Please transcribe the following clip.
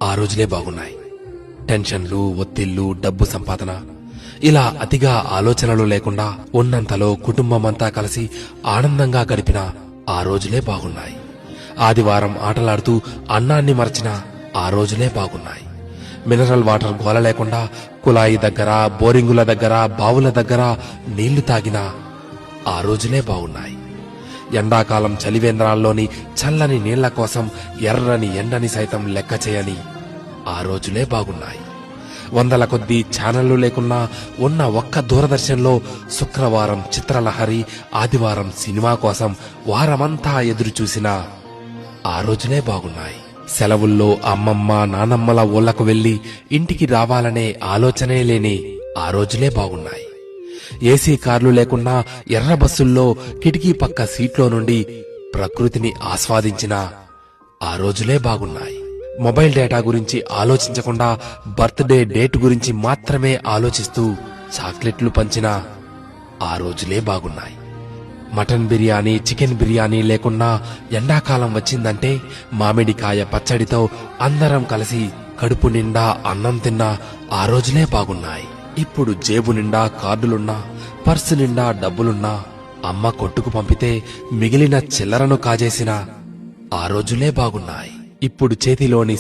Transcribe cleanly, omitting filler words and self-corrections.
ఆ రోజులే బాగున్నాయి. టెన్షన్లు, ఒత్తిళ్లు, డబ్బు సంపాదన ఇలా అతిగా ఆలోచనలు లేకుండా ఉన్నంతలో కుటుంబమంతా కలిసి ఆనందంగా గడిపిన ఆ రోజులే బాగున్నాయి. ఆదివారం ఆటలాడుతూ అన్నాన్ని మరచిన ఆ రోజులే బాగున్నాయి. మినరల్ వాటర్ గోల లేకుండా కుళాయి దగ్గర, బోరింగుల దగ్గర, బావుల దగ్గర నీళ్లు తాగిన ఆ రోజులే బాగున్నాయి. ఎండాకాలం చలివేంద్రాల్లోని చల్లని నీళ్ల కోసం ఎర్రని ఎండని సైతం లెక్క చేయని ఆ రోజులే బాగున్నాయి. వందల కొద్దీ ఛానళ్లు లేకున్నా ఉన్న ఒక్క దూరదర్శన్లో శుక్రవారం చిత్రలహరి, ఆదివారం సినిమా కోసం వారమంతా ఎదురుచూసిన ఆ రోజులే బాగున్నాయి. సెలవుల్లో అమ్మమ్మ, నానమ్మల ఊళ్లకు వెళ్లి ఇంటికి రావాలనే ఆలోచనే లేని ఆ రోజులే బాగున్నాయి. ఏసీ కార్లు లేకున్నా ఎర్ర బస్సుల్లో కిటికీ పక్క సీట్లో నుండి ప్రకృతిని ఆస్వాదించిన ఆ రోజులే బాగున్నాయి. మొబైల్ డేటా గురించి ఆలోచించకుండా బర్త్డే డేట్ గురించి మాత్రమే ఆలోచిస్తూ చాక్లెట్లు పంచిన ఆ రోజులే బాగున్నాయి. మటన్ బిర్యానీ, చికెన్ బిర్యానీ లేకున్నా ఎండాకాలం వచ్చిందంటే మామిడికాయ పచ్చడితో అందరం కలిసి కడుపు నిండా అన్నం తిన్న ఆ రోజులే బాగున్నాయి. ఇప్పుడు జేబు నిండా కార్డులున్నా, పర్సు నిండా డబ్బులున్నా అమ్మ కొట్టుకు పంపితే మిగిలిన చిల్లరను కాజేసిన ఆ రోజులే బాగున్నాయి. ఇప్పుడు చేతిలోని